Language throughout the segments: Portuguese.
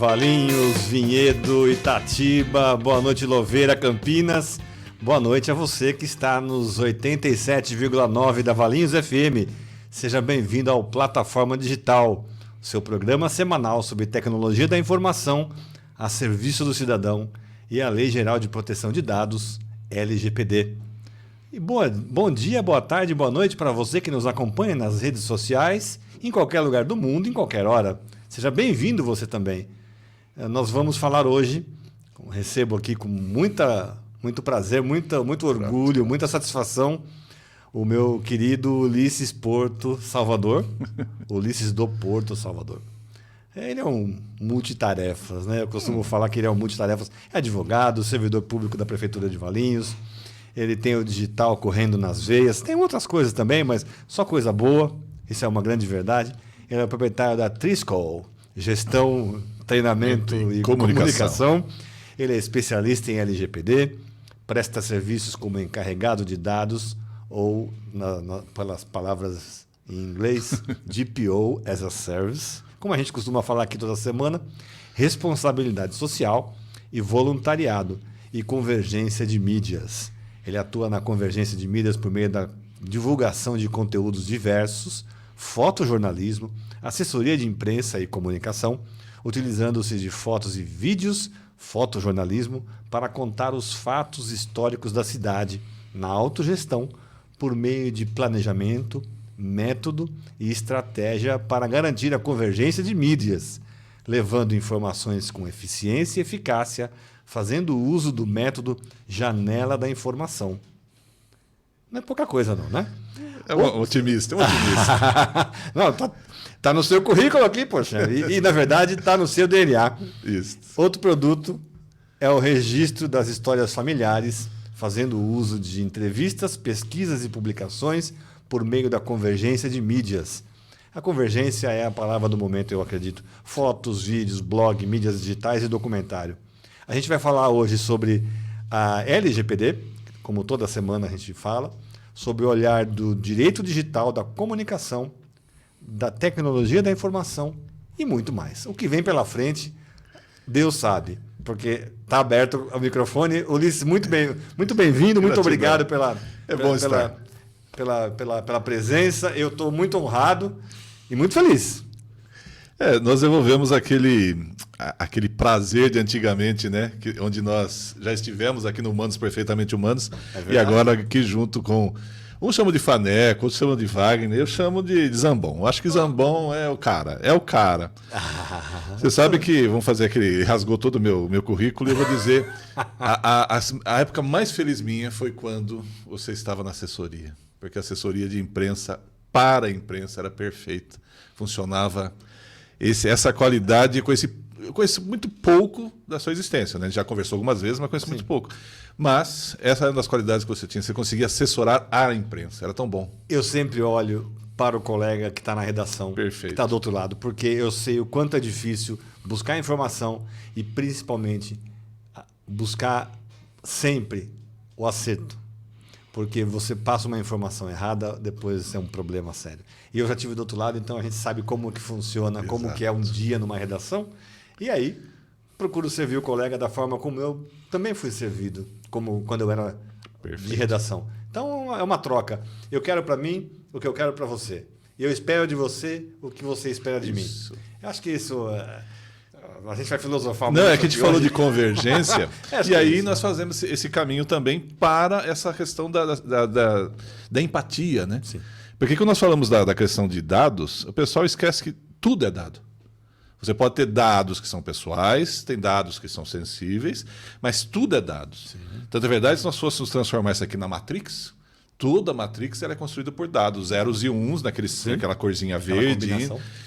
Valinhos, Vinhedo, Itatiba, boa noite Louveira, Campinas. Boa noite a você que está nos 87,9 da Valinhos FM. Seja bem-vindo ao Plataforma Digital, seu programa semanal sobre tecnologia da informação a serviço do cidadão e a Lei Geral de Proteção de Dados, LGPD. E bom dia, boa tarde, boa noite para você que nos acompanha nas redes sociais, em qualquer lugar do mundo, em qualquer hora. Seja bem-vindo você também. Nós vamos falar hoje, recebo aqui com muito prazer, muito orgulho, muita satisfação, o meu querido Ulisses Porto Salvador, Ulisses do Porto Salvador. Ele é um multitarefas, né? Eu costumo falar que ele é um multitarefas. É advogado, servidor público da Prefeitura de Valinhos, ele tem o digital correndo nas veias, tem outras coisas também, mas só coisa boa, isso é uma grande verdade. Ele é o proprietário da Triscol, gestão, treinamento e comunicação. Ele é especialista em LGPD, presta serviços como encarregado de dados ou, pelas palavras em inglês, DPO as a Service, como a gente costuma falar aqui toda semana, responsabilidade social e voluntariado e convergência de mídias. Ele atua na convergência de mídias por meio da divulgação de conteúdos diversos, fotojornalismo, assessoria de imprensa e comunicação, utilizando-se de fotos e vídeos, fotojornalismo, para contar os fatos históricos da cidade na autogestão por meio de planejamento, método e estratégia para garantir a convergência de mídias, levando informações com eficiência e eficácia, fazendo uso do método janela da informação. Não é pouca coisa não, né? É um otimista, Não, tá no seu currículo aqui, poxa. E na verdade está no seu DNA. Isso. Outro produto é o registro das histórias familiares, fazendo uso de entrevistas, pesquisas e publicações por meio da convergência de mídias. A convergência é a palavra do momento, eu acredito. Fotos, vídeos, blog, mídias digitais e documentário. A gente vai falar hoje sobre a LGPD, como toda semana a gente fala, sobre o olhar do direito digital, da comunicação, da tecnologia da informação e muito mais. O que vem pela frente, Deus sabe, porque está aberto o microfone. Ulisses, muito bem-vindo, muito obrigado pela presença. Eu estou muito honrado e muito feliz. Nós devolvemos aquele prazer de antigamente, né? Onde nós já estivemos aqui no Humanos Perfeitamente Humanos, e agora aqui junto com... Um chama de Faneco, outro chama de Wagner, eu chamo de Zambon. Eu acho que Zambon é o cara, Você sabe que, vamos fazer aquele... Rasgou todo o meu currículo e eu vou dizer, a época mais feliz minha foi quando você estava na assessoria, porque a assessoria de imprensa para a imprensa era perfeita, funcionava... Essa qualidade, eu conheço muito pouco da sua existência, né? A gente já conversou algumas vezes, mas conheço muito pouco. Mas essa era uma das qualidades que você tinha, você conseguia assessorar a imprensa, era tão bom. Eu sempre olho para o colega que está na redação, Perfeito, que está do outro lado, porque eu sei o quanto é difícil buscar informação e, principalmente, buscar sempre o acerto. Porque você passa uma informação errada, depois é um problema sério. E eu já estive do outro lado, então a gente sabe como que funciona, como que é um dia numa redação. E aí, procuro servir o colega da forma como eu também fui servido, como quando eu era de redação. Então, é uma troca. Eu quero para mim o que eu quero para você. E eu espero de você o que você espera de mim. Eu acho que isso... A gente vai filosofar muito. Não, é que a gente falou de convergência, e aí isso, nós fazemos esse caminho também para essa questão da empatia, né? Sim. Porque quando nós falamos da questão de dados, o pessoal esquece que tudo é dado. Você pode ter dados que são pessoais, tem dados que são sensíveis, mas tudo é dado. Sim. Então, na verdade, se nós fôssemos transformar isso aqui na Matrix, toda a Matrix ela é construída por dados, zeros e uns, naquela corzinha verde.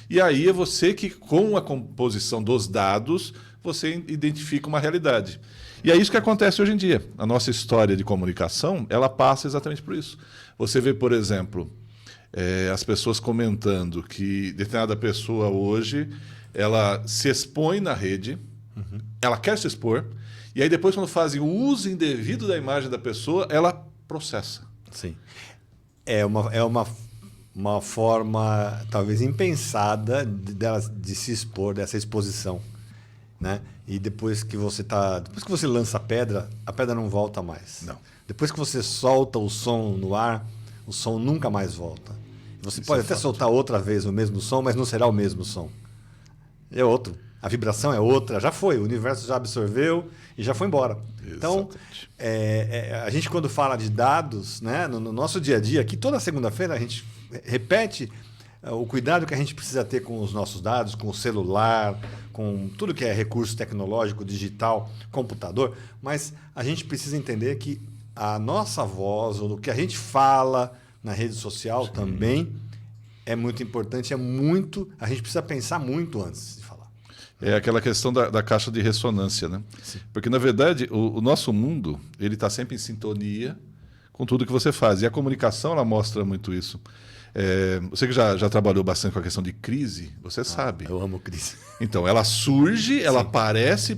E aí é você que, com a composição dos dados, você identifica uma realidade. E é isso que acontece hoje em dia. A nossa história de comunicação, ela passa exatamente por isso. Você vê, por exemplo, as pessoas comentando que determinada pessoa hoje, ela se expõe na rede, ela quer se expor, e aí depois, quando fazem o uso indevido da imagem da pessoa, ela processa. Sim. É uma forma talvez impensada de se expor, dessa exposição. né? E depois que você lança a pedra não volta mais. Não. Depois que você solta o som no ar, o som nunca mais volta. Você Isso pode é até fato. soltar outra vez o mesmo som, mas não será o mesmo som. É outro. A vibração é outra. Já foi. O universo já absorveu e já foi embora. Então, Exatamente. a gente quando fala de dados, né, no nosso dia a dia, aqui toda segunda-feira a gente repete o cuidado que a gente precisa ter com os nossos dados, com o celular, com tudo que é recurso tecnológico, digital, computador, mas a gente precisa entender que a nossa voz, ou o que a gente fala na rede social também é muito importante, a gente precisa pensar muito antes de falar. É aquela questão da caixa de ressonância, né? Sim. Porque, na verdade, o nosso mundo ele está sempre em sintonia com tudo que você faz. E a comunicação ela mostra muito isso. Você que já trabalhou bastante com a questão de crise, você sabe. Eu amo crise. Então, ela surge, ela parece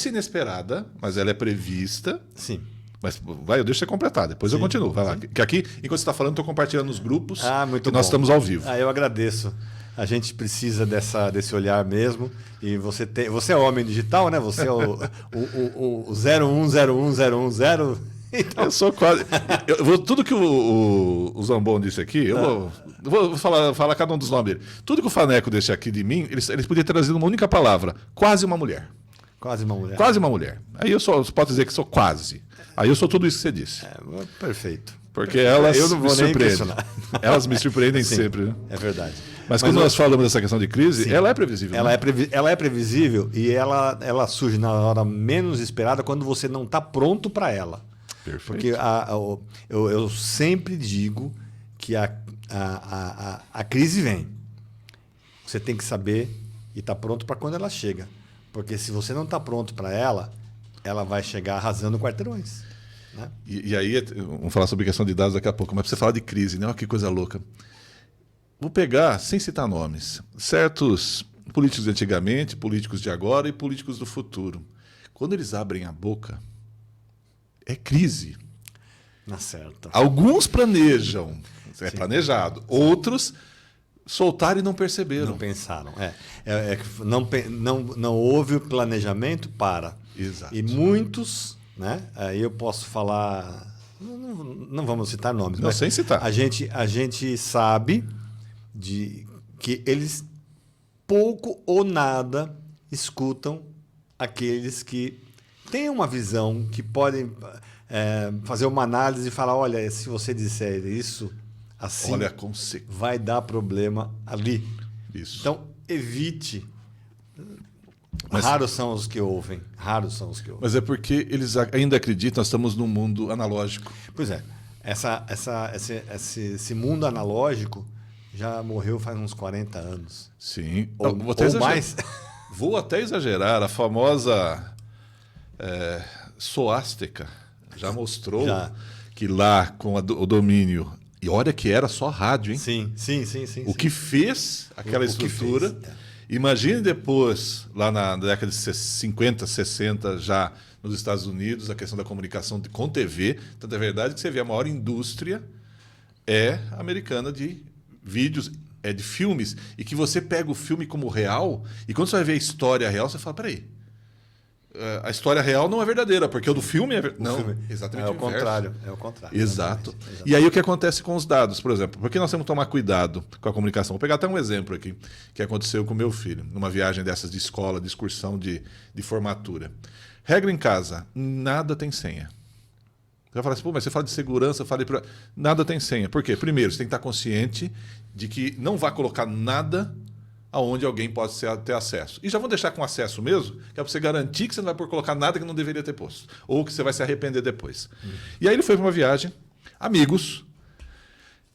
inesperada, mas ela é prevista. Sim. Mas vai, eu deixo você completar, depois eu continuo. Vai lá. Que aqui, enquanto você está falando, estou compartilhando nos grupos Muito que nós bom. estamos ao vivo. Eu agradeço. A gente precisa desse olhar mesmo. E você é o homem digital, né? Você é o 010110. Então, Eu sou quase. Tudo que o Zambon disse aqui, eu vou falar cada um dos nomes dele. Tudo que o Faneco disse aqui de mim, eles podiam ter trazido uma única palavra: quase uma mulher. quase uma mulher. Quase uma mulher. Aí eu só posso dizer que sou quase. Aí eu sou tudo isso que você disse. Perfeito. Porque elas Eu não me vou nem surpreendem. questionar. Elas me surpreendem Sim, sempre. Né? É verdade. Mas quando nós falamos dessa questão de crise, Sim. ela é previsível. Ela, né? ela é previsível e ela surge na hora menos esperada quando você não está pronto para ela. Perfeito. Porque eu sempre digo que a crise vem. Você tem que saber e estar pronto para quando ela chega. Porque se você não está pronto para ela, ela vai chegar arrasando quarteirões. Né? E aí, vamos falar sobre questão de dados daqui a pouco, mas para você falar de crise, né? Olha que coisa louca. Vou pegar, sem citar nomes, certos políticos de antigamente, políticos de agora e políticos do futuro. Quando eles abrem a boca, é crise. Na certa. Alguns planejam, é planejado. Outros soltaram e não perceberam. Não pensaram. Não houve o planejamento para. Exato. E muitos, né? Aí eu posso falar. Não vamos citar nomes, Não, mas sem citar. A gente sabe que eles pouco ou nada escutam aqueles que têm uma visão, que podem fazer uma análise e falar: olha, se você disser isso assim, Olha, vai dar problema ali. isso. Então, evite. Mas- Raros são os que ouvem. Raros são os que ouvem. Mas é porque eles ainda acreditam, nós estamos num mundo analógico. Pois é. Esse mundo analógico já morreu faz uns 40 anos. Sim. Ou Vou até exagerar. mais. Vou até exagerar. A famosa suástica já mostrou Já. que lá com o domínio. E olha que era só rádio, hein? Sim. O que fez aquela O que estrutura. fez, Imagine depois, lá na década de 50, 60, já nos Estados Unidos, a questão da comunicação com TV. Tanto é verdade que você vê a maior indústria americana de vídeos, de filmes, e que você pega o filme como real, e quando você vai ver a história real, você fala: peraí, a história real não é verdadeira, porque o do filme é verdadeiro. Não, exatamente É o inverso. contrário. É o contrário. Exato. Exatamente. E aí o que acontece com os dados, por exemplo? Por que nós temos que tomar cuidado com a comunicação? Vou pegar até um exemplo aqui que aconteceu com meu filho, numa viagem dessas de escola, de excursão de formatura. Regra em casa, nada tem senha. Você vai falar assim: pô, mas você fala de segurança, nada tem senha. Por quê? Primeiro, você tem que estar consciente de que não vai colocar nada aonde alguém pode ter acesso. E já vou deixar com acesso mesmo, que é para você garantir que você não vai colocar nada que não deveria ter posto. Ou que você vai se arrepender depois. E aí ele foi para uma viagem, amigos,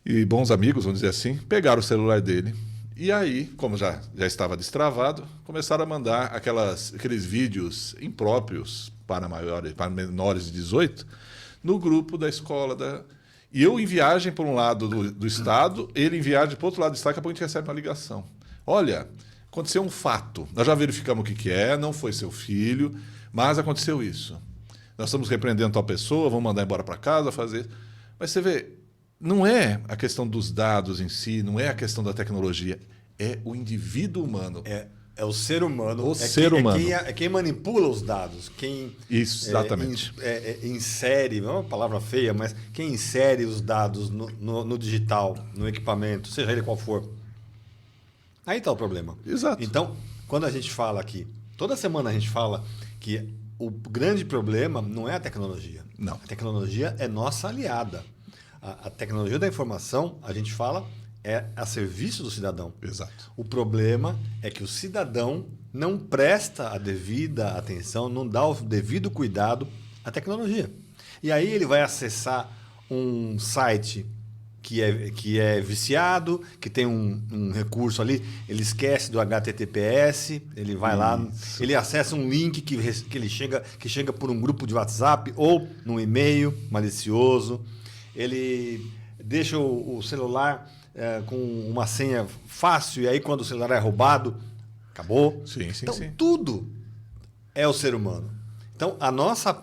e bons amigos, vamos dizer assim, pegaram o celular dele. E aí, como já estava destravado, começaram a mandar aqueles vídeos impróprios para menores de 18 no grupo da escola. E eu em viagem por um lado do estado, ele em viagem para o outro lado do estado, daqui a pouco a gente recebe uma ligação. Olha, aconteceu um fato. Nós já verificamos o que é, não foi seu filho, mas aconteceu isso. Nós estamos repreendendo tal pessoa, vamos mandar embora para casa, fazer. Mas você vê, não é a questão dos dados em si, não é a questão da tecnologia, é o indivíduo humano. É o ser humano. O ser humano. É quem manipula os dados, quem Isso, exatamente. insere, não é uma palavra feia, mas quem insere os dados no digital, no equipamento, seja ele qual for. Aí está o problema. Exato. Então, quando a gente fala aqui, toda semana a gente fala que o grande problema não é a tecnologia. Não. A tecnologia é nossa aliada. A tecnologia da informação, a gente fala, é a serviço do cidadão. Exato. O problema é que o cidadão não presta a devida atenção, não dá o devido cuidado à tecnologia. E aí ele vai acessar um site que é viciado, que tem um recurso ali, ele esquece do HTTPS, ele vai lá, ele acessa um link que chega por um grupo de WhatsApp ou num e-mail malicioso, ele deixa o celular com uma senha fácil, e aí quando o celular é roubado, acabou. Sim. Então, tudo é o ser humano. Então,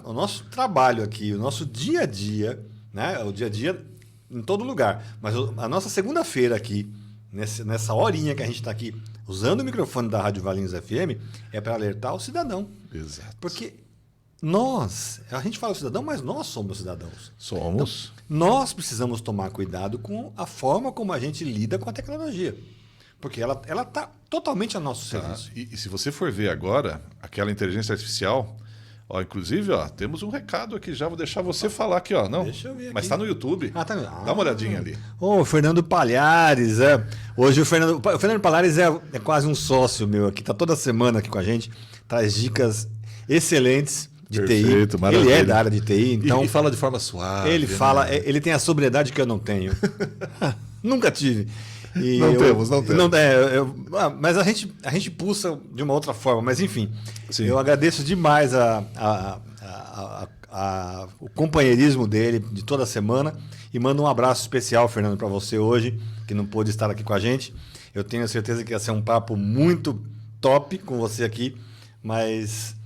o nosso trabalho aqui, o nosso dia a dia, né? O dia a dia em todo lugar. Mas a nossa segunda-feira aqui, nessa horinha que a gente está aqui, usando o microfone da Rádio Valinhos FM, é para alertar o cidadão. Exato. Porque a gente fala cidadão, mas nós somos cidadãos. Somos. Então, nós precisamos tomar cuidado com a forma como a gente lida com a tecnologia. Porque ela está totalmente a nosso serviço. E se você for ver agora, aquela inteligência artificial, inclusive, temos um recado aqui já, vou deixar você falar aqui, não. Deixa eu ver aqui. Mas está no YouTube. Tá. Dá uma olhadinha ali. O Fernando Palhares, hoje o Fernando Palhares é quase um sócio meu aqui, tá toda semana aqui com a gente, traz dicas excelentes de Perfeito, TI. maravilha. Ele é da área de TI, então E fala de forma suave. ele fala, ele tem a sobriedade que eu não tenho. Nunca tive. E Não temos. mas a gente pulsa de uma outra forma, mas enfim. Sim. Eu agradeço demais o companheirismo dele de toda semana e mando um abraço especial, Fernando, para você hoje, que não pôde estar aqui com a gente. Eu tenho certeza que ia ser um papo muito top com você aqui, mas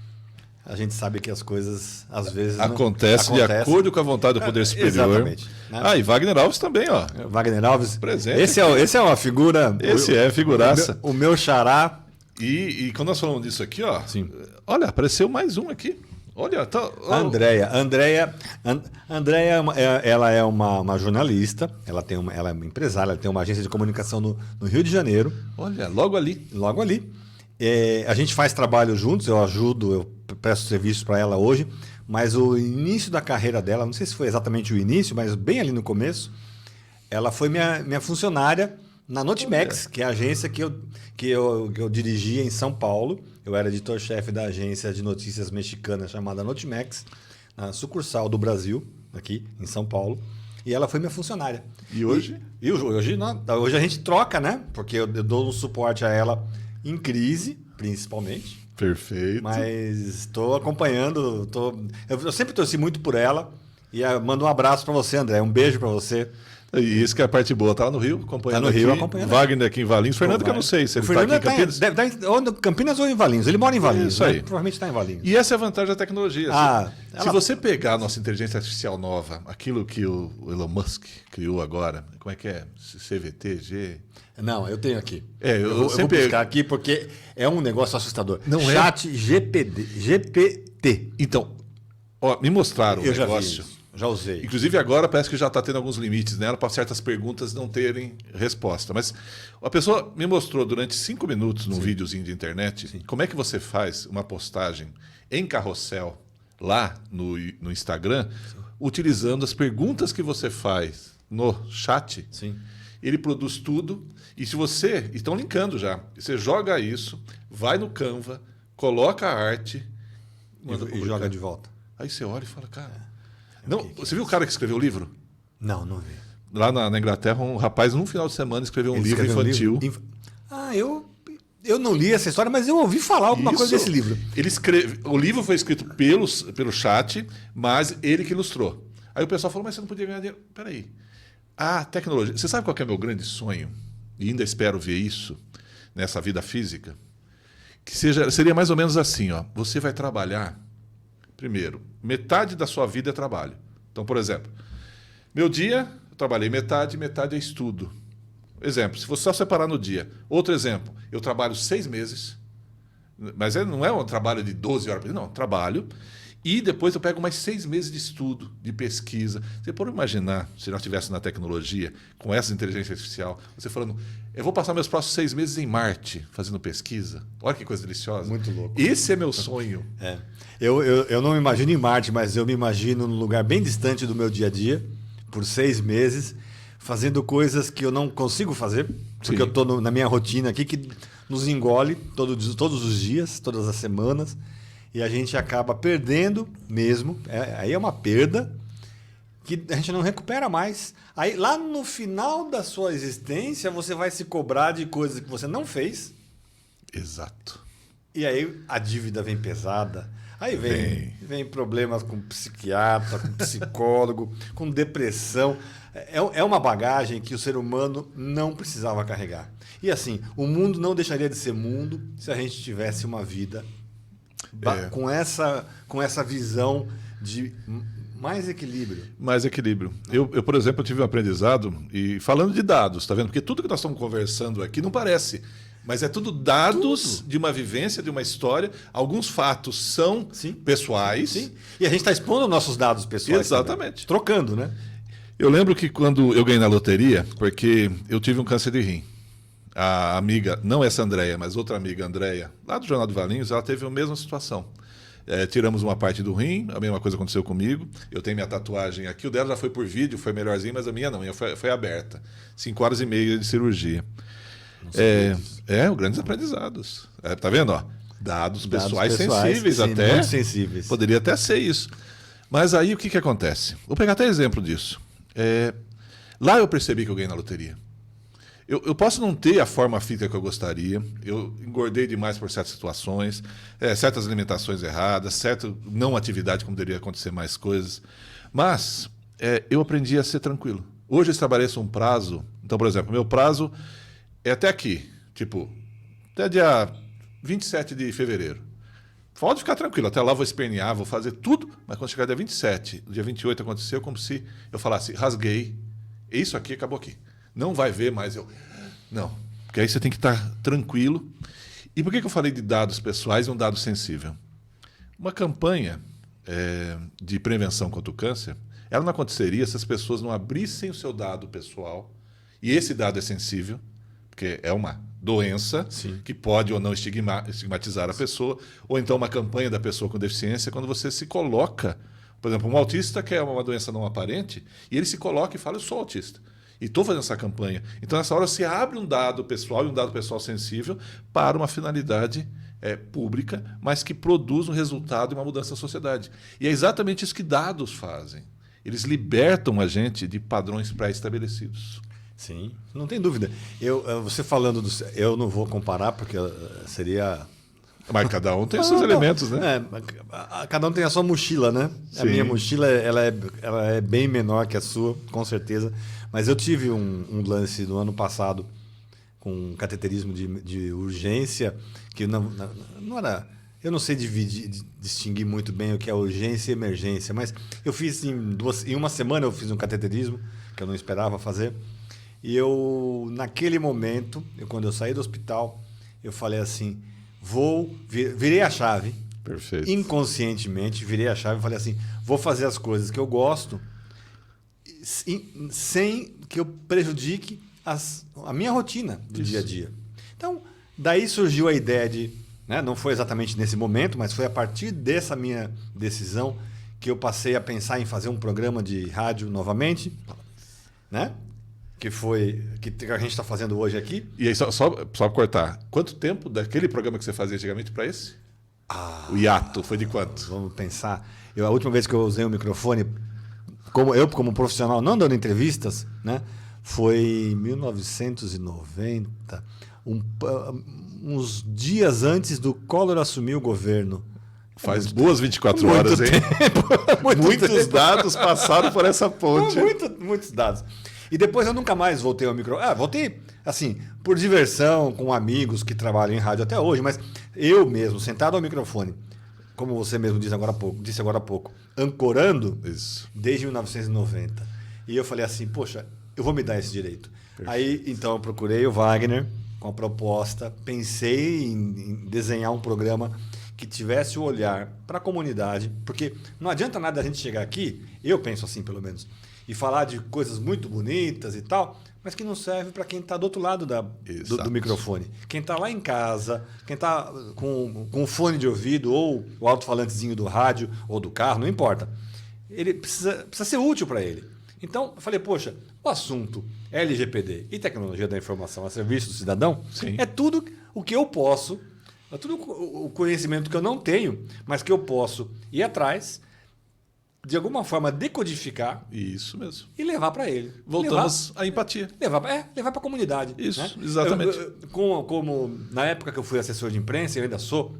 a gente sabe que as coisas às vezes acontece de acordo com a vontade do poder superior. Exatamente. Né? E Wagner Alves também, Wagner Alves. Presente. Esse é uma figura. Esse é figuraça. O meu xará. E quando nós falamos disso aqui, Sim. Olha, apareceu mais um aqui. Olha, tá. Andréia, ela é uma jornalista, ela é uma empresária, ela tem uma agência de comunicação no Rio de Janeiro. Olha, logo ali. Logo ali. A gente faz trabalho juntos, eu presto serviços para ela hoje, mas o início da carreira dela, não sei se foi exatamente o início, mas bem ali no começo, ela foi minha funcionária na Notimex, que é a agência que eu dirigia em São Paulo. Eu era editor-chefe da agência de notícias mexicana chamada Notimex, na sucursal do Brasil, aqui em São Paulo. E ela foi minha funcionária. E hoje? Hoje a gente troca, né? Porque eu dou um suporte a ela em crise, principalmente. Perfeito. Mas estou acompanhando. Eu sempre torci muito por ela. E mando um abraço para você, André. Um beijo para você. E isso que é a parte boa. Tá lá no Rio, acompanhando. Tá no Rio, acompanhando. Wagner aqui em Valinhos. Fernando, que eu não sei se ele está aqui em Campinas. Deve estar em Campinas ou em Valinhos. Ele mora em Valinhos, Isso aí. Né? Provavelmente está em Valinhos. E essa é a vantagem da tecnologia. Se ela- você pegar a nossa inteligência artificial nova, aquilo que o Elon Musk criou agora, como é que é? CVT, G... Não, eu tenho aqui. Eu vou sempre- buscar aqui porque é um negócio assustador. Não é? Chat GPT. Então, me mostraram o Eu já vi negócio. isso. Já usei. Inclusive agora parece que já está tendo alguns limites nela para certas perguntas não terem resposta. Mas a pessoa me mostrou durante 5 minutos num videozinho de internet como é que você faz uma postagem em carrossel lá no Instagram, utilizando as perguntas que você faz no chat. Sim. Ele produz tudo. E se você... Estão linkando já. Você joga isso, vai no Canva, coloca a arte... manda E publicar. joga de volta. Aí você olha e fala, cara... Não, você viu o cara que escreveu o livro? Não vi. Lá na Inglaterra, um rapaz, num final de semana, escreveu um Ele livro escreveu infantil. Eu não li essa história, mas eu ouvi falar alguma coisa Isso. desse livro. O livro foi escrito pelo chat, mas ele que ilustrou. Aí o pessoal falou, mas você não podia ganhar dinheiro. Peraí. A tecnologia... Você sabe qual que é o meu grande sonho? E ainda espero ver isso nessa vida física? Que seria mais ou menos assim, Você vai trabalhar... Primeiro, metade da sua vida é trabalho. Então, por exemplo, meu dia, eu trabalhei metade é estudo. Exemplo, se você só separar no dia. Outro exemplo, eu trabalho 6 meses, Mas não é um trabalho de 12 horas por dia, não. Trabalho. E depois eu pego mais 6 meses de estudo, de pesquisa. Você pode imaginar, se nós estivéssemos na tecnologia, com essa inteligência artificial, você falando, eu vou passar meus próximos 6 meses em Marte, fazendo pesquisa. Olha que coisa deliciosa. Muito louco. Esse é meu sonho. É. Eu não me imagino em Marte, mas eu me imagino num lugar bem distante do meu dia a dia, por 6 meses, fazendo coisas que eu não consigo fazer, porque Sim. eu estou na minha rotina aqui, que nos engole todos os dias, todas as semanas, e a gente acaba perdendo mesmo. Aí é uma perda que a gente não recupera mais. Aí lá no final da sua existência, você vai se cobrar de coisas que você não fez, Exato. e aí a dívida vem pesada. Aí vem problemas com psiquiatra, com psicólogo, com depressão. É uma bagagem que o ser humano não precisava carregar. E assim, o mundo não deixaria de ser mundo se a gente tivesse uma vida com essa visão de mais equilíbrio. Mais equilíbrio. Eu, por exemplo, tive um aprendizado, e falando de dados, tá vendo? Porque tudo que nós estamos conversando aqui não parece, mas é tudo dados de uma vivência, de uma história. Alguns fatos são pessoais. Sim. E a gente está expondo nossos dados pessoais. Exatamente. Também. Trocando, né? Eu lembro que quando eu ganhei na loteria, porque eu tive um câncer de rim. A amiga, não essa Andréia, mas outra amiga, Andréia, lá do Jornal de Valinhos, ela teve a mesma situação. Tiramos uma parte do rim, a mesma coisa aconteceu comigo. Eu tenho minha tatuagem aqui, o dela já foi por vídeo, foi melhorzinho, mas a minha não, a minha foi aberta. 5 horas e meia de cirurgia. Grandes aprendizados. Tá vendo? Ó, dados pessoais sensíveis, sim, até. Muito sensíveis. Poderia até ser isso. Mas aí o que acontece? Vou pegar até exemplo disso. Lá eu percebi que eu ganhei na loteria. Eu posso não ter a forma física que eu gostaria, eu engordei demais por certas situações, certas alimentações erradas, certa não atividade, como deveria acontecer mais coisas, mas eu aprendi a ser tranquilo. Hoje eu estabeleço um prazo, então, por exemplo, meu prazo é até aqui, tipo, até dia 27 de fevereiro. Pode ficar tranquilo, até lá vou espernear, vou fazer tudo, mas quando chegar dia 27, dia 28 aconteceu como se eu falasse, rasguei, isso aqui acabou aqui. Não vai ver mais eu. Não, porque aí você tem que estar tranquilo. E por que eu falei de dados pessoais e um dado sensível? Uma campanha de prevenção contra o câncer, ela não aconteceria se as pessoas não abrissem o seu dado pessoal, e esse dado é sensível, porque é uma doença que pode ou não estigmatizar a pessoa, ou então uma campanha da pessoa com deficiência, quando você se coloca, por exemplo, um autista que é uma doença não aparente, e ele se coloca e fala, eu sou autista. E estou fazendo essa campanha. Então, nessa hora, você abre um dado pessoal e um dado pessoal sensível para uma finalidade pública, mas que produz um resultado e uma mudança na sociedade. E é exatamente isso que dados fazem. Eles libertam a gente de padrões pré-estabelecidos. Sim, não tem dúvida. Você falando eu não vou comparar, porque seria... Mas cada um tem os seus elementos, né? Cada um tem a sua mochila, né? Sim. A minha mochila ela é bem menor que a sua, com certeza. Mas eu tive um lance no ano passado com um cateterismo de urgência, que não era... Eu não sei distinguir muito bem o que é urgência e emergência, mas eu fiz em uma semana eu fiz um cateterismo, que eu não esperava fazer. E naquele momento, quando eu saí do hospital, eu falei assim... virei a chave. Perfeito. Inconscientemente, virei a chave e falei assim: vou fazer as coisas que eu gosto sem que eu prejudique a minha rotina do dia a dia. Então, daí surgiu a ideia de... Né, não foi exatamente nesse momento, mas foi a partir dessa minha decisão que eu passei a pensar em fazer um programa de rádio novamente, né? Que a gente está fazendo hoje aqui. E aí, só cortar, quanto tempo daquele programa que você fazia antigamente para esse? O hiato foi de quanto? Vamos pensar. A última vez que eu usei o microfone, como profissional, não dando entrevistas, né, foi em 1990, uns dias antes do Collor assumir o governo. Faz boas 24 horas, hein? Muitos dados passaram por essa ponte. Muitos dados. E depois eu nunca mais voltei ao microfone. Voltei, assim, por diversão, com amigos que trabalham em rádio até hoje, mas eu mesmo, sentado ao microfone, como você mesmo disse agora há pouco, ancorando desde 1990. E eu falei assim, poxa, eu vou me dar esse direito. Perfeito. Aí, então, eu procurei o Wagner, com a proposta, pensei em desenhar um programa que tivesse o olhar para a comunidade, porque não adianta nada a gente chegar aqui, eu penso assim pelo menos, e falar de coisas muito bonitas e tal, mas que não serve para quem está do outro lado do microfone. Quem está lá em casa, quem está com o fone de ouvido ou o alto-falantezinho do rádio ou do carro, não importa. Ele precisa ser útil para ele. Então, eu falei, poxa, o assunto LGPD e tecnologia da informação a serviço do cidadão Sim. é tudo o que eu posso, é tudo o conhecimento que eu não tenho, mas que eu posso ir atrás, de alguma forma decodificar Isso mesmo. e levar para ele. Voltamos à empatia. Levar para a comunidade. Isso, né? exatamente. Como na época que eu fui assessor de imprensa, eu ainda sou,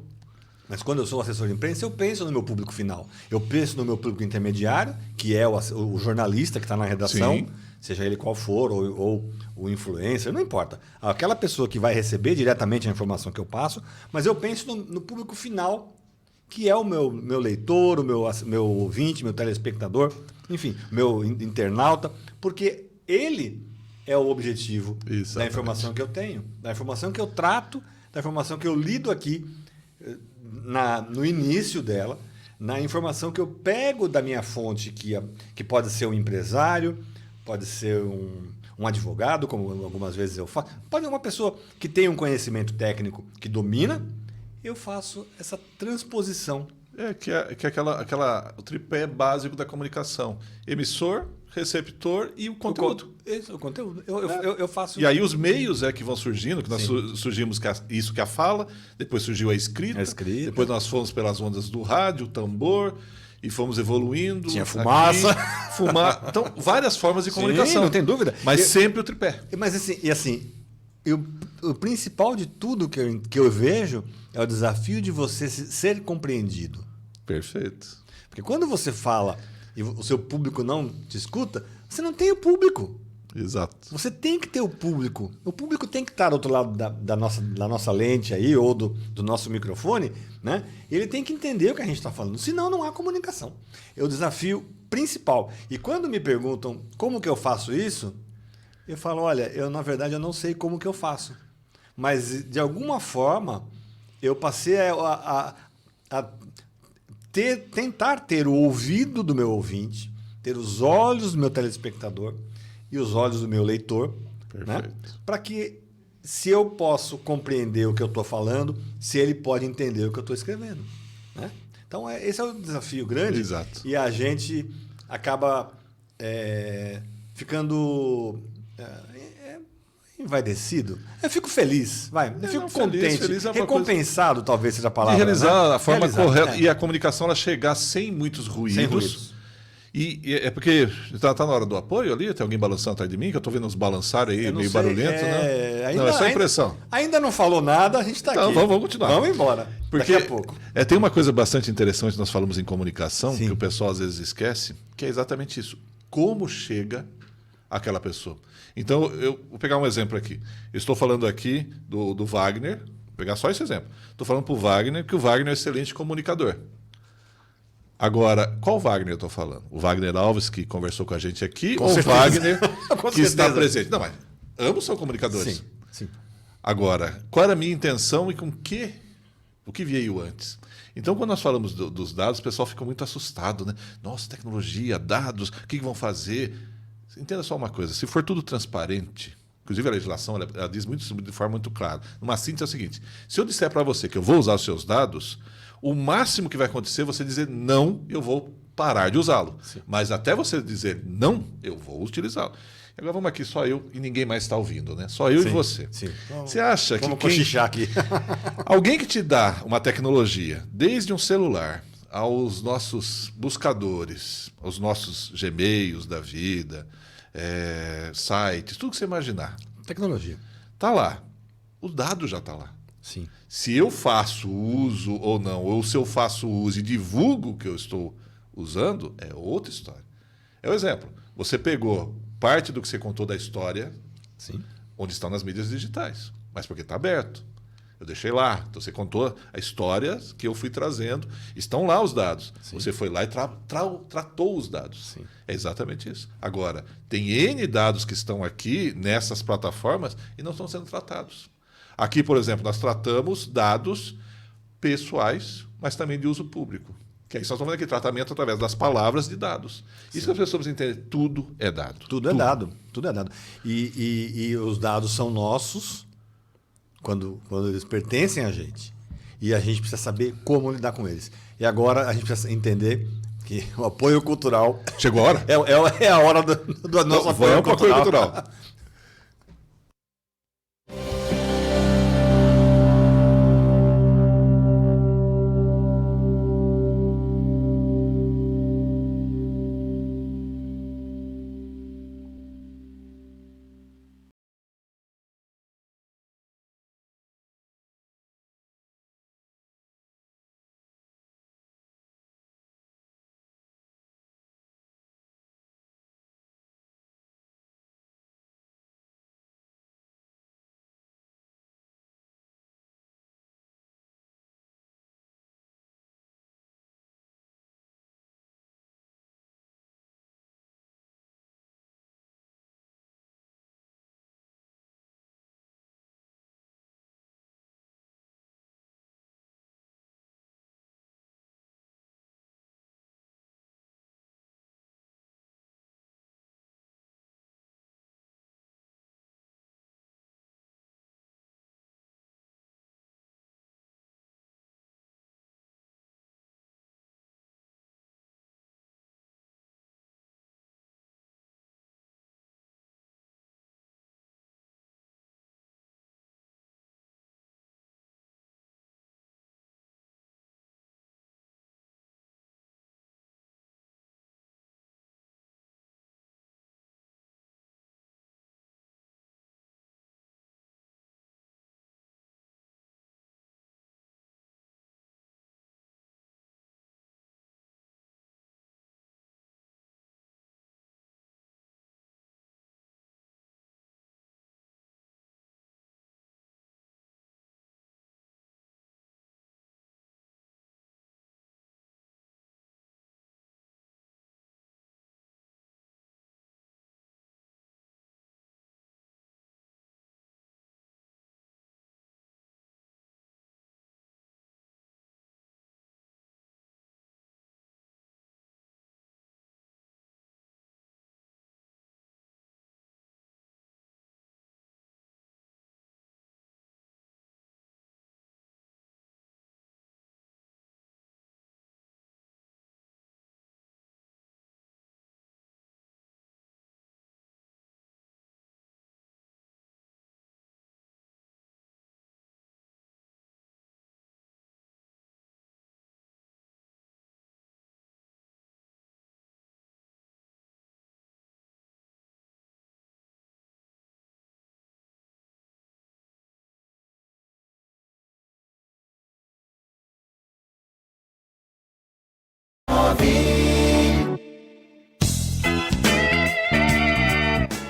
mas quando eu sou assessor de imprensa, eu penso no meu público final. Eu penso no meu público intermediário, que é o jornalista que está na redação, Sim. seja ele qual for, ou o influencer, não importa. Aquela pessoa que vai receber diretamente a informação que eu passo, mas eu penso no público final, que é o meu leitor, o meu ouvinte, meu telespectador, enfim, meu internauta, porque ele é o objetivo Exatamente. da informação que eu tenho, da informação que eu trato, da informação que eu lido aqui no início dela, na informação que eu pego da minha fonte, que pode ser um empresário, pode ser um advogado, como algumas vezes eu faço, pode ser uma pessoa que tem um conhecimento técnico que domina. Eu faço essa transposição. Que é o tripé básico da comunicação. Emissor, receptor e o conteúdo. O conteúdo. Eu faço. E aí os meios que vão surgindo, que nós surgimos isso que é a fala, depois surgiu a escrita, depois nós fomos pelas ondas do rádio, o tambor, e fomos evoluindo. Tinha fumaça. Então, várias formas de comunicação. Não tem dúvida. Mas sempre o tripé. Mas assim, o principal de tudo que eu vejo é o desafio de você ser compreendido. Perfeito. Porque quando você fala e o seu público não te escuta, você não tem o público. Exato. Você tem que ter o público. O público tem que estar do outro lado da nossa lente aí, ou do nosso microfone, né? Ele tem que entender o que a gente está falando. Senão, não há comunicação. É o desafio principal. E quando me perguntam como que eu faço isso, eu falo, olha, na verdade, eu não sei como que eu faço. Mas, de alguma forma, eu passei a tentar ter o ouvido do meu ouvinte, ter os olhos do meu telespectador e os olhos do meu leitor, né? Para que, se eu posso compreender o que eu estou falando, se ele pode entender o que eu estou escrevendo, né? Então, esse é o desafio grande. Exato. E a gente acaba ficando envaidecido. Eu fico feliz, eu fico contente, feliz é recompensado, talvez seja a palavra. De realizar né? a forma correta e a comunicação ela chegar sem muitos ruídos. Sem ruídos. E é porque está na hora do apoio ali, tem alguém balançando atrás de mim, que eu estou vendo uns balançar aí, meio barulhento, né? Não, é só impressão. Ainda não falou nada, a gente está aqui. Vamos continuar. Vamos embora, porque daqui a pouco. Tem uma coisa bastante interessante, nós falamos em comunicação, Sim. que o pessoal às vezes esquece, que é exatamente isso. Como chega aquela pessoa. Então, eu vou pegar um exemplo aqui. Eu estou falando aqui do Wagner, vou pegar só esse exemplo. Estou falando para o Wagner, que o Wagner é um excelente comunicador. Agora, qual Wagner eu estou falando? O Wagner Alves, que conversou com a gente aqui, ou o Wagner que está presente? Não, mas ambos são comunicadores. Sim. Agora, qual era a minha intenção e o que veio antes? Então, quando nós falamos dos dados, o pessoal fica muito assustado, né? Nossa, tecnologia, dados, o que vão fazer? Entenda só uma coisa, se for tudo transparente, inclusive a legislação ela diz de forma muito clara. Numa síntese é o seguinte, se eu disser para você que eu vou usar os seus dados, o máximo que vai acontecer é você dizer não, eu vou parar de usá-lo. Mas até você dizer não, eu vou utilizá-lo. Agora vamos aqui, só eu e ninguém mais está ouvindo, né? Só eu e você. Sim. Você acha vamos que cochichar aqui. Alguém que te dá uma tecnologia, desde um celular aos nossos buscadores, aos nossos Gmails da vida, sites, tudo que você imaginar. Tecnologia. Está lá. O dado já está lá. Sim. Se eu faço uso ou não, ou se eu faço uso e divulgo o que eu estou usando, é outra história. É um exemplo. Você pegou parte do que você contou da história, Sim. onde estão nas mídias digitais, mas porque está aberto. Eu deixei lá. Então você contou a história que eu fui trazendo. Estão lá os dados. Sim. Você foi lá e tratou os dados. Sim. É exatamente isso. Agora, tem N dados que estão aqui nessas plataformas e não estão sendo tratados. Aqui, por exemplo, nós tratamos dados pessoais, mas também de uso público. Que aí nós estamos falando aqui, tratamento através das palavras de dados. Sim. Isso que as pessoas precisam entender, tudo é dado. Tudo é dado, tudo é dado. E os dados são nossos quando eles pertencem a gente. E a gente precisa saber como lidar com eles. E agora a gente precisa entender que o apoio cultural... Chegou a hora? É a hora do nosso apoio cultural.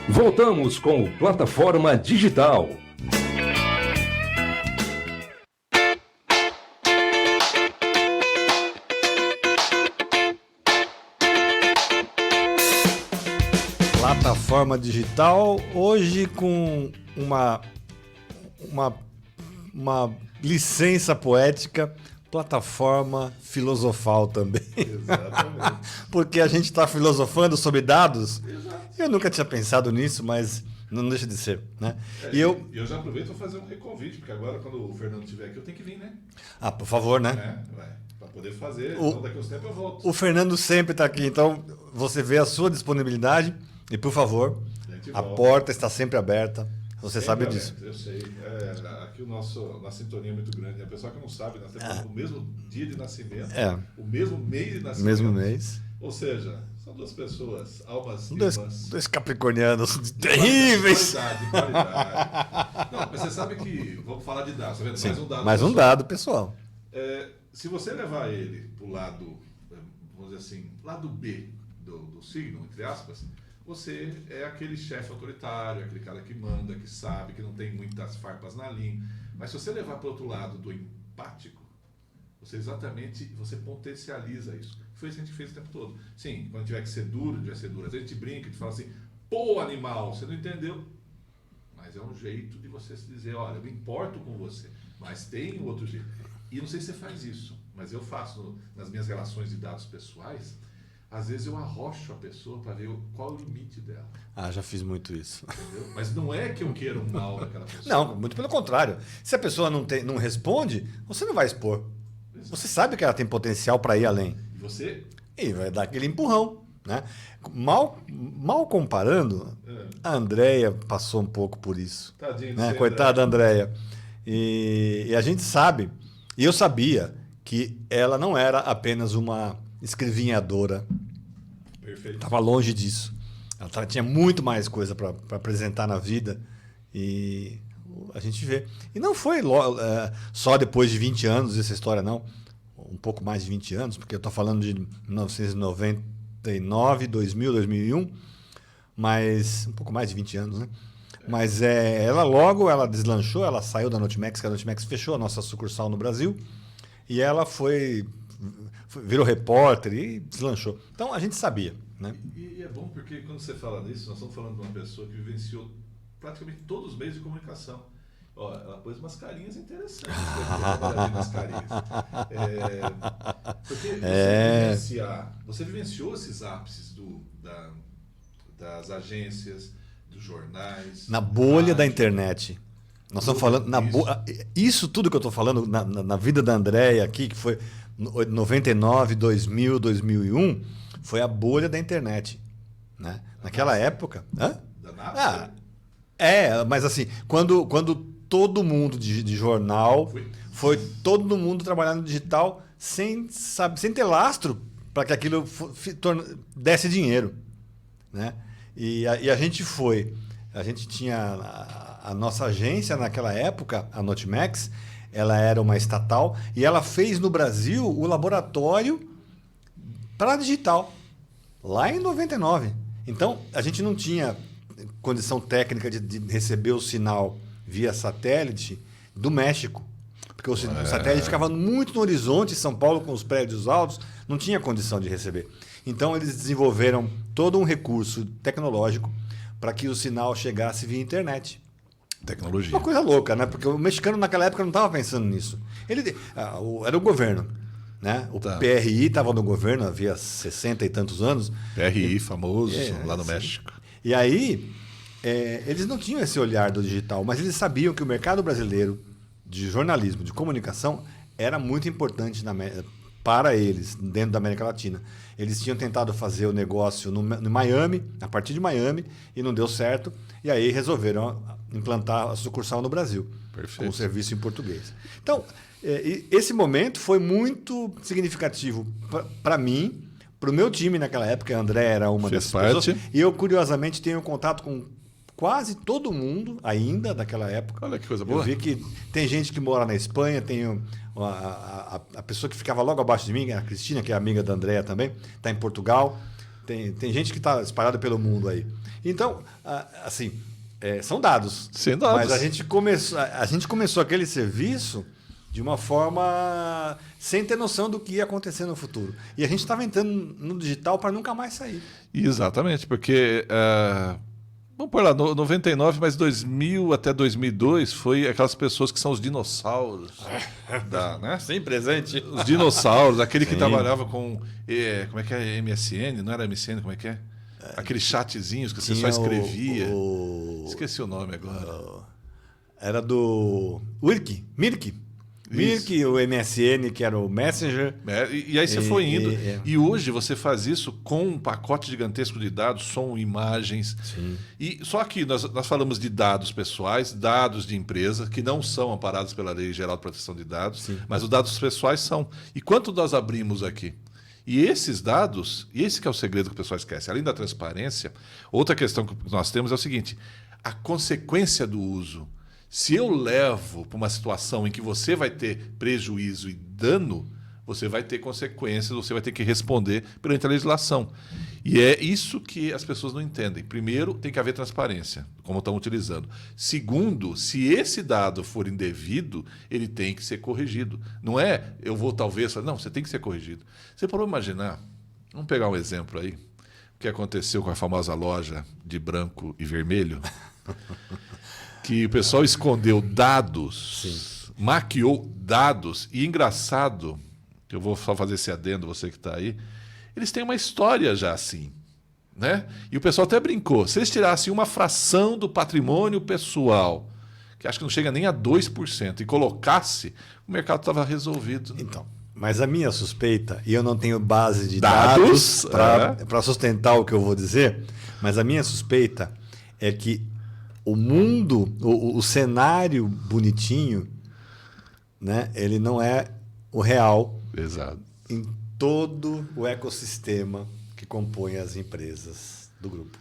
Voltamos com o Plataforma Digital. Plataforma Digital, hoje com uma licença poética, plataforma filosofal também. Exatamente. Porque a gente está filosofando sobre dados. Exato. Eu nunca tinha pensado nisso, mas não deixa de ser, né? Eu já aproveito para fazer um reconvite, porque agora, quando o Fernando estiver aqui, eu tenho que vir, né? Ah, por favor, né? Para poder fazer, então daqui a uns tempos eu volto. O Fernando sempre está aqui, então você vê a sua disponibilidade e, por favor, a porta está sempre aberta. Você sabe disso. Eu sei. Aqui nossa sintonia é muito grande. A pessoa que não sabe, nós temos o mesmo dia de nascimento, o mesmo mês de nascimento. Mesmo mês. Ou seja, são duas pessoas, almas dois capricornianos terríveis. Qualidade. Não, mas você sabe que, vamos falar de dados, tá vendo? Sim, Mais um dado. Mais um dado, pessoal. Se você levar ele para o lado, vamos dizer assim, lado B do signo, entre aspas, você é aquele chefe autoritário, aquele cara que manda, que sabe, que não tem muitas farpas na linha. Mas se você levar para o outro lado do empático, você potencializa isso. Foi isso que a gente fez o tempo todo. Sim, quando tiver que ser duro, vai ser duro. Às vezes a gente brinca, a gente fala assim, pô, animal, você não entendeu. mas é um jeito de você se dizer, olha, eu me importo com você, mas tem um outro jeito. E não sei se você faz isso, mas eu faço nas minhas relações de dados pessoais. Às vezes eu arrocho a pessoa para ver qual é o limite dela. Ah, já fiz muito isso. Entendeu? Mas não é que eu queira um mal daquela pessoa. Não, muito pelo contrário. Se a pessoa não responde, você não vai expor. Você sabe que ela tem potencial para ir além. E você? E vai dar aquele empurrão. Né? Mal comparando, a Andréia passou um pouco por isso. Tadinho de Né? você, Coitada da André. Andréia. E a gente sabe, e eu sabia, que ela não era apenas uma escrevinhadora. Perfeito. Estava longe disso. Ela tinha muito mais coisa para apresentar na vida. E a gente vê. E não foi só depois de 20 anos essa história, não. Um pouco mais de 20 anos, porque eu estou falando de 1999, 2000, 2001. Mas um pouco mais de 20 anos, né? Mas ela deslanchou, ela saiu da Notimex, que a Notimex fechou a nossa sucursal no Brasil. E ela virou repórter e deslanchou. Então a gente sabia, né? E é bom porque quando você fala nisso, nós estamos falando de uma pessoa que vivenciou praticamente todos os meios de comunicação. Ó, ela pôs umas carinhas interessantes. Umas carinhas. Porque você vivenciou esses ápices das agências, dos jornais. Na bolha rádio, da internet. Nós estamos falando isso tudo que eu estou falando na vida da Andréia aqui, que foi 99, 2000, 2001, foi a bolha da internet, né? Naquela época, Da Napster? mas assim, quando todo mundo de jornal foi todo mundo trabalhando no digital sem ter lastro para que aquilo desse dinheiro, né? E a gente tinha a nossa agência naquela época, a Notimex, ela era uma estatal e ela fez no Brasil o laboratório para digital, lá em 99. Então, a gente não tinha condição técnica de receber o sinal via satélite do México, porque o satélite ficava muito no horizonte, São Paulo com os prédios altos, não tinha condição de receber. Então, eles desenvolveram todo um recurso tecnológico para que o sinal chegasse via internet. Tecnologia. Uma coisa louca, né? Porque o mexicano naquela época não estava pensando nisso. Era o governo, né? O PRI estava no governo havia 60 e tantos anos. PRI, famoso, lá no México. E aí, eles não tinham esse olhar do digital, mas eles sabiam que o mercado brasileiro de jornalismo, de comunicação, era muito importante para eles, dentro da América Latina. Eles tinham tentado fazer o negócio no Miami, a partir de Miami, e não deu certo. E aí resolveram implantar a sucursal no Brasil, com o serviço em português. Então, esse momento foi muito significativo para mim, para o meu time naquela época. A André era uma dessas pessoas. E eu, curiosamente, tenho contato com quase todo mundo ainda daquela época. Olha que coisa boa. Eu vi que tem gente que mora na Espanha, tem a pessoa que ficava logo abaixo de mim, a Cristina, que é amiga da Andréa também, está em Portugal. Tem gente que está espalhada pelo mundo aí. Então, assim, são dados. Sem dados. Mas a gente começou aquele serviço de uma forma sem ter noção do que ia acontecer no futuro. E a gente estava entrando no digital para nunca mais sair. Exatamente, porque... vamos por lá, 99, mas 2000 até 2002 foi aquelas pessoas que são os dinossauros. Né? Sem presente. Os dinossauros, aquele que trabalhava com... como é que é? MSN? Não era MSN, como é que é? Aqueles chatzinhos que você só escrevia. Esqueci o nome agora. Era do Mirk, o MSN, que era o Messenger. E aí você foi indo. E hoje você faz isso com um pacote gigantesco de dados, som, imagens. Sim. E só que nós falamos de dados pessoais, dados de empresa, que não são amparados pela Lei Geral de Proteção de Dados, Sim. mas os dados pessoais são. E quanto nós abrimos aqui? E esses dados, e esse que é o segredo que o pessoal esquece, além da transparência, outra questão que nós temos é o seguinte: a consequência do uso. Se eu levo para uma situação em que você vai ter prejuízo e dano, você vai ter consequências, você vai ter que responder perante a legislação. E é isso que as pessoas não entendem. Primeiro, tem que haver transparência, como estão utilizando. Segundo, se esse dado for indevido, ele tem que ser corrigido. Não é, eu vou talvez... Não, você tem que ser corrigido. Você pode imaginar, vamos pegar um exemplo aí. que aconteceu com a famosa loja de branco e vermelho? Que o pessoal escondeu dados, maquiou dados. E engraçado, eu vou só fazer esse adendo, você que está aí, eles têm uma história já assim. Né? E o pessoal até brincou. Se eles tirassem uma fração do patrimônio pessoal, que acho que não chega nem a 2%, e colocasse, o mercado estava resolvido. Então, mas a minha suspeita, e eu não tenho base de Dados, dados para sustentar o que eu vou dizer, mas a minha suspeita é que o mundo, o cenário bonitinho, né, ele não é o real Exato. em todo o ecossistema que compõe as empresas do grupo.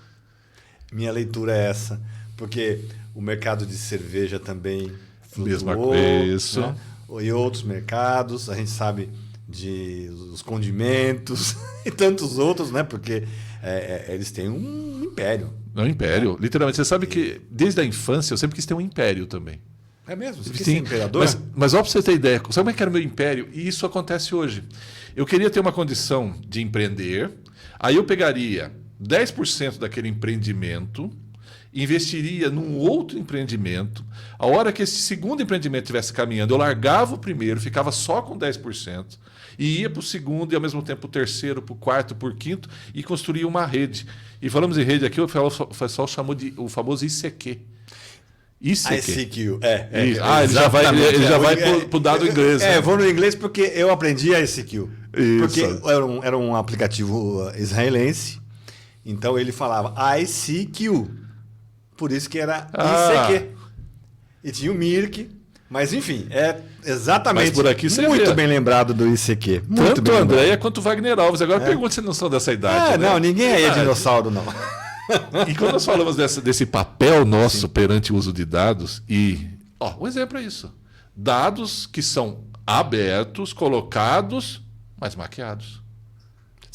Minha leitura é essa, porque o mercado de cerveja também flutuou, Isso. né? E outros mercados, a gente sabe de os condimentos e tantos outros, né? Porque eles têm um império. É um império, literalmente. Você sabe que desde a infância eu sempre quis ter um império também. É mesmo? Você quis Sim, ser imperador? mas ó, para você ter ideia, sabe como é que era o meu império? E isso acontece hoje. Eu queria ter uma condição de empreender, aí eu pegaria 10% daquele empreendimento, investiria num outro empreendimento. A hora que esse segundo empreendimento estivesse caminhando, eu largava o primeiro, ficava só com 10%, e ia para o segundo e ao mesmo tempo para o terceiro, para o quarto, para o quinto, e construía uma rede. E falamos em rede aqui, o pessoal chamou de o famoso ICQ. ICQ. ICQ. Ele já vai para o dado inglês. Eu vou no inglês porque eu aprendi a ICQ. Isso. Porque era um aplicativo israelense, então ele falava ICQ. Por isso que era ICQ. E tinha o Mirk. Mas, enfim, é exatamente Mas por aqui você muito vê. bem lembrado do ICQ. Muito Tanto bem o lembrado. Andréia quanto o Wagner Alves. Agora pergunta se não são dessa idade. né? Não, ninguém aí é Idade. dinossauro, não. E quando nós falamos desse papel nosso perante o uso de dados, um exemplo é isso. Dados que são abertos, colocados, mas maquiados.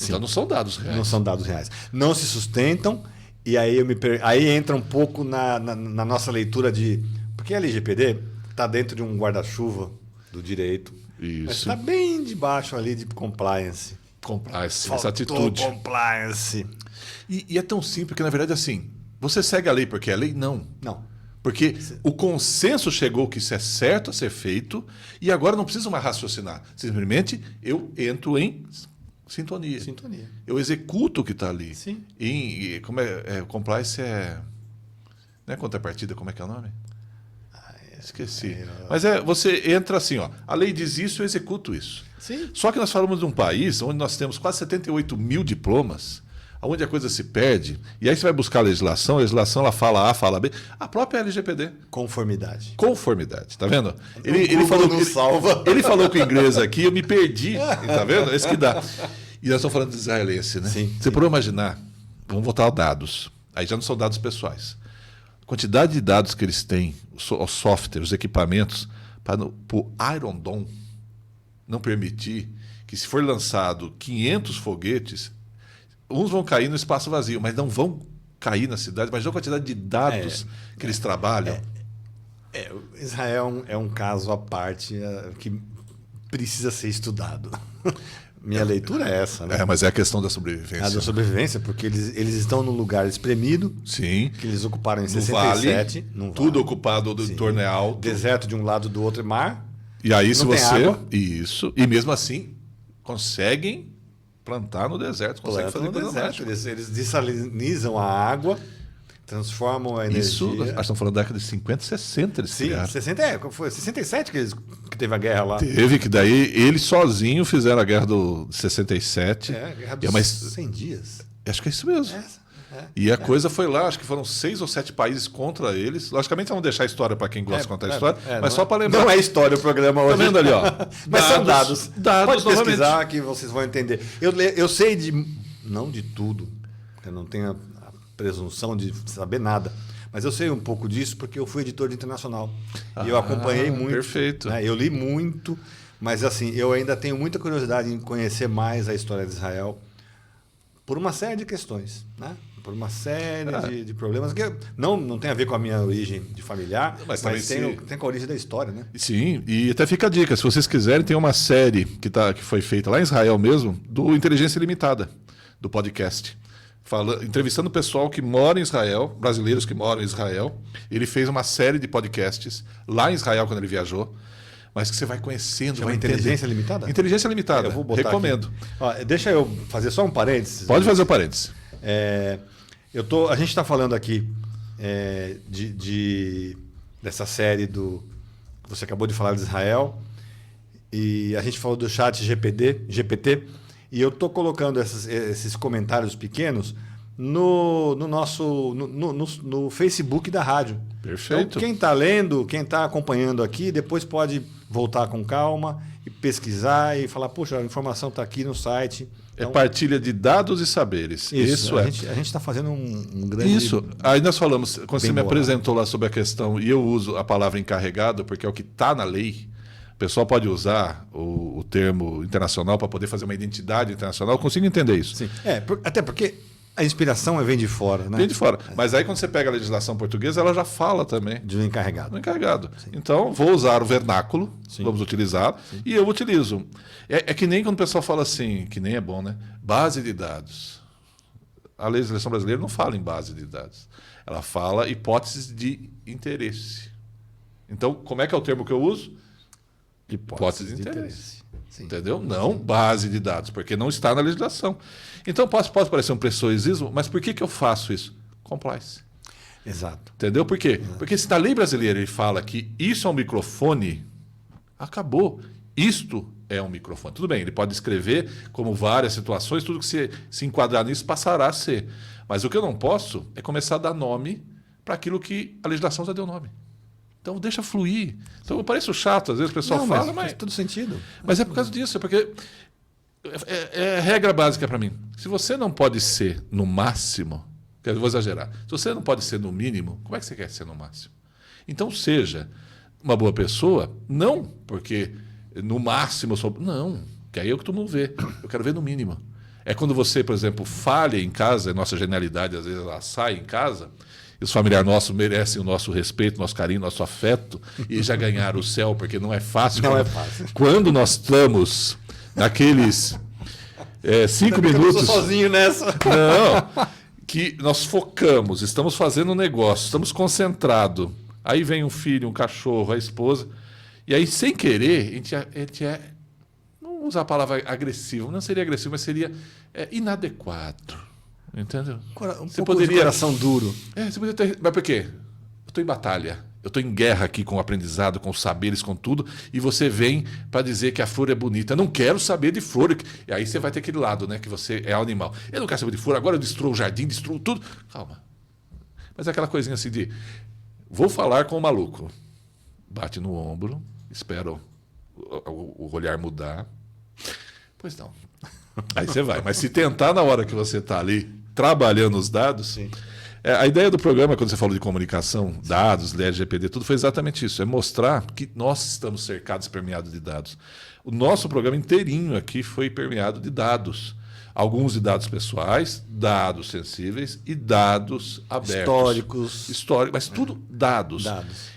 Então não são dados reais. Não são dados reais. Não se sustentam, e aí, aí entra um pouco na nossa leitura de... Porque a LGPD está dentro de um guarda-chuva do direito, mas Isso. está bem debaixo ali de compliance. Essa Faltou atitude. compliance. E é tão simples que, na verdade, assim, você segue a lei porque é lei? Não. Não. Porque o consenso chegou que isso é certo a ser feito e agora não preciso mais raciocinar. Simplesmente eu entro em sintonia. Sintonia. Eu executo o que está ali. Sim. Como compliance não é contrapartida, como é que é o nome? Esqueci. Mas você entra assim, ó, a lei diz isso, eu executo isso. Sim. Só que nós falamos de um país onde nós temos quase 78 mil diplomas, onde a coisa se perde, e aí você vai buscar a legislação ela fala A, fala B, a própria LGPD. Conformidade. Conformidade, tá vendo? Salva. Ele falou com o inglês aqui, eu me perdi, tá vendo? É isso que dá. E nós estamos falando de israelense, né? Sim, Você pode imaginar, vamos voltar a dados, aí já não são dados pessoais. A quantidade de dados que eles têm, o software, os equipamentos, para o Iron Dome não permitir que, se for lançado 500 foguetes, uns vão cair no espaço vazio, mas não vão cair na cidade. Imagina a quantidade de dados que eles trabalham. Israel é um caso à parte que precisa ser estudado. Minha leitura é essa, né? Mas é a questão da sobrevivência. A da sobrevivência, porque eles estão num lugar espremido, Sim. que eles ocuparam em No 67. vale, tudo ocupado, do entorno é alto. Deserto de um lado, do outro é mar. E aí, se Não tem você. água. Isso. E mesmo assim, conseguem plantar no deserto, conseguem fazer no coisa deserto. mágica. Eles dessalinizam a água, transformam a energia. Isso, nós estamos falando da década de 50, 60 eles Sim, criaram. 60, foi 67 que teve a guerra lá. Teve que daí eles sozinhos fizeram a guerra de 67. A guerra E é dos mais- 100 dias. Acho que é isso mesmo. E a coisa foi lá, acho que foram 6 ou 7 países contra eles. Logicamente, vamos deixar a história para quem gosta de contar a história, mas só para lembrar. Não é história o programa hoje. Tá vendo ali, ó? Mas são dados. Dados, Pode pesquisar que vocês vão entender. Eu sei não de tudo, eu não tenho a presunção de saber nada, mas eu sei um pouco disso porque eu fui editor de internacional. E eu acompanhei muito. Perfeito. Né? Eu li muito, mas assim, eu ainda tenho muita curiosidade em conhecer mais a história de Israel por uma série de questões, né? Por uma série de problemas que não tem a ver com a minha origem de familiar, Mas mas também tem com a origem da história, né? Sim, e até fica a dica, se vocês quiserem, tem uma série que foi feita lá em Israel mesmo, do Inteligência Limitada, do podcast. entrevistando o pessoal que mora em Israel, brasileiros que moram em Israel. Ele fez uma série de podcasts lá em Israel quando ele viajou, mas que você vai conhecendo, Chama vai Inteligência entender. Limitada? Inteligência Limitada. Eu vou botar Recomendo. aqui. Ó, deixa eu fazer só um parênteses. Pode fazer o parênteses. A gente está falando aqui dessa série que você acabou de falar de Israel, e a gente falou do chat GPT, e eu estou colocando esses comentários pequenos no Facebook da rádio. Perfeito. Então, quem está lendo, quem está acompanhando aqui, depois pode voltar com calma e pesquisar e falar, poxa, a informação está aqui no site. Então, É partilha de dados e saberes. Isso a é. gente está fazendo um grande... Isso. Aí nós falamos, quando você me bolado. apresentou lá sobre a questão, e eu uso a palavra encarregado, porque é o que está na lei. O pessoal pode usar o termo internacional para poder fazer uma identidade internacional. Eu consigo entender isso. Sim. Até porque a inspiração vem de fora, né? Vem de fora. Mas aí quando você pega a legislação portuguesa, ela já fala também De um encarregado. no encarregado. Então, vou usar o vernáculo, vamos utilizar, e eu utilizo. É que nem quando o pessoal fala assim, que nem é bom, né? Base de dados. A legislação brasileira não fala em base de dados. Ela fala hipóteses de interesse. Então, como é que é o termo que eu uso? Hipótese de interesse. Sim. Entendeu? Não base de dados, porque não está na legislação. Então, pode parecer um preciosismo, mas por que eu faço isso? Compliance. Exato. Entendeu? Por quê? Porque se na lei brasileira ele fala que isso é um microfone, acabou. Isto é um microfone. Tudo bem, ele pode escrever como várias situações, tudo que se enquadrar nisso passará a ser. Mas o que eu não posso é começar a dar nome para aquilo que a legislação já deu nome. Então deixa fluir. Então eu pareço chato, às vezes o pessoal fala, mas faz todo sentido. Mas é por causa disso, é porque é regra básica para mim. Se você não pode ser no máximo, eu vou exagerar, se você não pode ser no mínimo, como é que você quer ser no máximo? Então seja uma boa pessoa, não porque no máximo eu sou... Não, que aí é o que todo mundo vê. Eu quero ver no mínimo. É quando você, por exemplo, falha em casa, a nossa genialidade às vezes ela sai em casa, e os familiares nossos merecem o nosso respeito, nosso carinho, nosso afeto, e já ganharam o céu, porque não é fácil. Não é fácil. Quando nós estamos naqueles 5 Eu minutos... sou sozinho nessa. Não, que nós focamos, estamos fazendo um negócio, estamos concentrados. Aí vem um filho, um cachorro, a esposa, e aí, sem querer, a gente não vou usar a palavra agressivo, não seria agressivo, mas seria inadequado. Entendeu? Você poderia... de coração duro. Você poderia ter... Mas por quê? Eu estou em batalha. Eu estou em guerra aqui com o aprendizado, com os saberes, com tudo, e você vem para dizer que a flor é bonita. Eu não quero saber de flor. E aí você vai ter aquele lado, né? Que você é animal. Eu não quero saber de flor, agora eu destruo o jardim, destruo tudo. Calma. Mas é aquela coisinha assim de... Vou falar com o maluco. Bate no ombro, espera o olhar mudar. Pois não. Aí você vai. Mas se tentar na hora que você está ali trabalhando os dados... Sim. A ideia do programa, quando você falou de comunicação, dados, LGPD, tudo foi exatamente isso. É mostrar que nós estamos cercados e permeados de dados. O nosso programa inteirinho aqui foi permeado de dados. Alguns de dados pessoais, dados sensíveis e dados abertos. Históricos, mas tudo dados.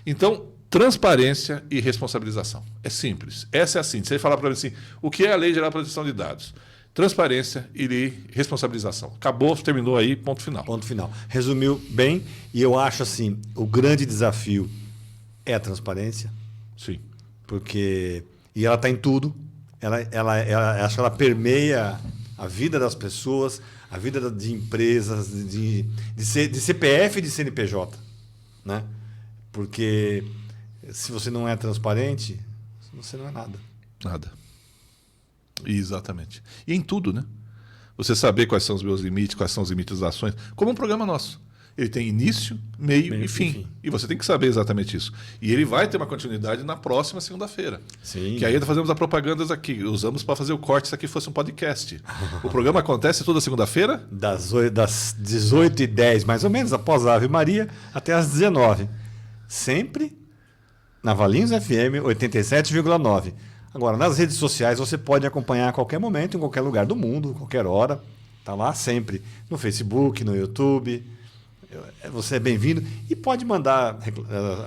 Então, transparência e responsabilização. É simples. Essa é a síntese. Você falar para mim assim, o que é a Lei Geral de Proteção de Dados? Transparência e responsabilização. Acabou, terminou aí, ponto final. Ponto final. Resumiu bem, e eu acho assim, o grande desafio é a transparência. Sim. E ela está em tudo. Acho que ela permeia a vida das pessoas, a vida de empresas, de CPF e de CNPJ. Né? Porque se você não é transparente, você não é nada. Nada. Exatamente. E em tudo, né? Você saber quais são os meus limites, quais são os limites das ações, como um programa nosso. Ele tem início, meio e fim. E você tem que saber exatamente isso. E ele vai ter uma continuidade na próxima segunda-feira. Sim. Que aí nós fazemos a propaganda aqui. Usamos para fazer o corte se aqui fosse um podcast. O programa acontece toda segunda-feira? Das 18h10, mais ou menos, após a Ave Maria, até às 19h. Sempre na Valinhos FM 87,9. Agora, nas redes sociais você pode acompanhar a qualquer momento, em qualquer lugar do mundo, qualquer hora. Está lá sempre. No Facebook, no YouTube. Você é bem-vindo. E pode mandar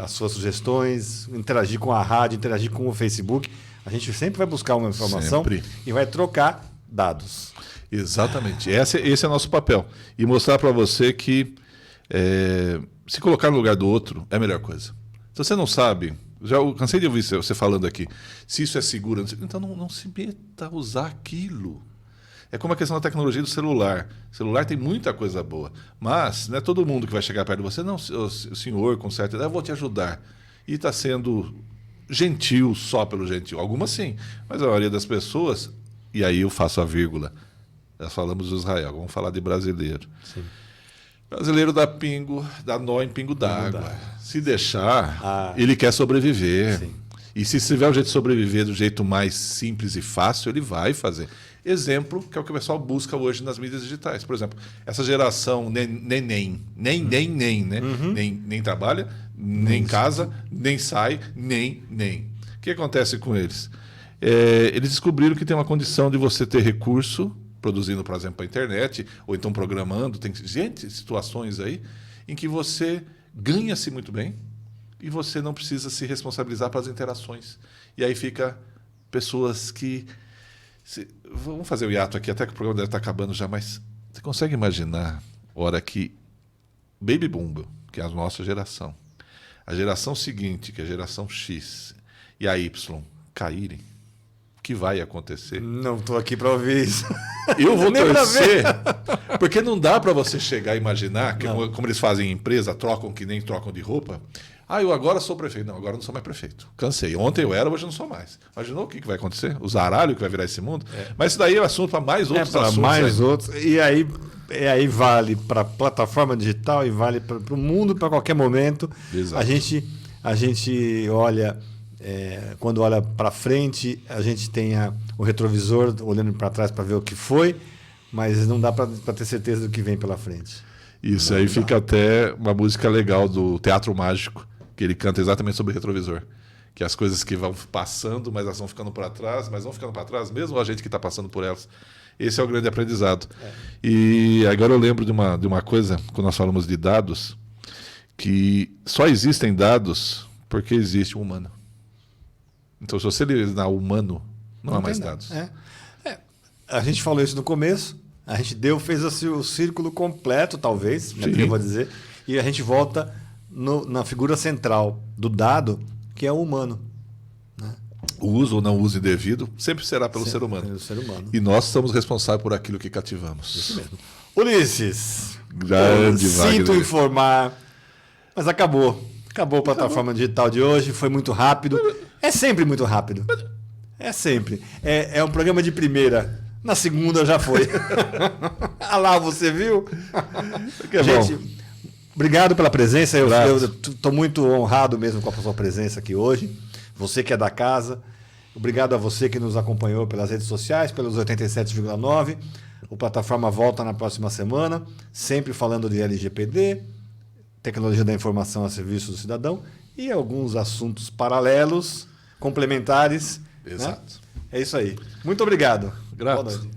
as suas sugestões, interagir com a rádio, interagir com o Facebook. A gente sempre vai buscar uma informação e vai trocar dados. Exatamente. Esse é nosso papel. E mostrar para você que se colocar no lugar do outro é a melhor coisa. Se você não sabe, eu cansei de ouvir você falando aqui, se isso é seguro, então não se meta a usar aquilo. É como a questão da tecnologia do celular. O celular tem muita coisa boa, mas não é todo mundo que vai chegar perto de você. Não, o senhor, com certa idade, eu vou te ajudar. E está sendo gentil só pelo gentil. Algumas sim, mas a maioria das pessoas, e aí eu faço a vírgula, nós falamos do Israel, vamos falar de brasileiro. Sim. Brasileiro dá nó em pingo d'água. Se deixar, ele quer sobreviver. Sim. E se tiver um jeito de sobreviver do jeito mais simples e fácil, ele vai fazer. Exemplo, que é o que o pessoal busca hoje nas mídias digitais. Por exemplo, essa geração neném, né? Nem trabalha, nem casa, nem sai, nem. O que acontece com eles? Eles descobriram que tem uma condição de você ter recurso, produzindo, por exemplo, para a internet, ou então programando. Tem situações aí em que você ganha-se muito bem e você não precisa se responsabilizar pelas interações. E aí fica pessoas que... Vamos fazer o hiato aqui, até que o programa deve estar acabando já, mas você consegue imaginar a hora que Baby Boom, que é a nossa geração, a geração seguinte, que é a geração X, e a Y, caírem? O que vai acontecer? Não estou aqui para ouvir isso. Eu vou Nem pra torcer, porque não dá para você chegar e imaginar, que como eles fazem em empresa, trocam que nem trocam de roupa. Eu agora sou prefeito. Não, agora não sou mais prefeito. Cansei. Ontem eu era, hoje eu não sou mais. Imaginou o que vai acontecer? O zaralho que vai virar esse mundo? Mas isso daí é assunto para mais outros assuntos. Mais outros. E aí vale para a plataforma digital e vale para o mundo, para qualquer momento. Exato. A gente olha, quando olha para frente, a gente tem o retrovisor olhando para trás para ver o que foi, mas não dá para ter certeza do que vem pela frente. Isso aí fica até uma música legal do Teatro Mágico, que ele canta exatamente sobre retrovisor. Que as coisas que vão passando, mas elas vão ficando para trás, mas vão ficando para trás, mesmo a gente que está passando por elas. Esse é o grande aprendizado. E agora eu lembro de uma coisa, quando nós falamos de dados, que só existem dados porque existe um humano. Então, se você eliminar o humano, não há mais dados. A gente falou isso no começo, a gente fez o círculo completo, talvez, me atrevo a dizer, e a gente volta na figura central do dado, que é o humano. Né? O uso ou não uso indevido sempre será pelo ser humano. Pelo ser humano. E nós somos responsáveis por aquilo que cativamos. Isso mesmo. Ulisses, grande sinto Wagner. informar, mas acabou. Acabou a plataforma digital de hoje, foi muito rápido. É sempre muito rápido. É sempre. É um programa de primeira. Na segunda já foi. Ah lá, você viu? Que Gente, bom. Obrigado pela presença. Eu estou muito honrado mesmo com a sua presença aqui hoje. Você que é da casa. Obrigado a você que nos acompanhou pelas redes sociais, pelos 87,9. O Plataforma volta na próxima semana, sempre falando de LGPD, tecnologia da informação a serviço do cidadão e alguns assuntos paralelos, complementares. Exato. Né? É isso aí. Muito obrigado. Grato. Boa noite.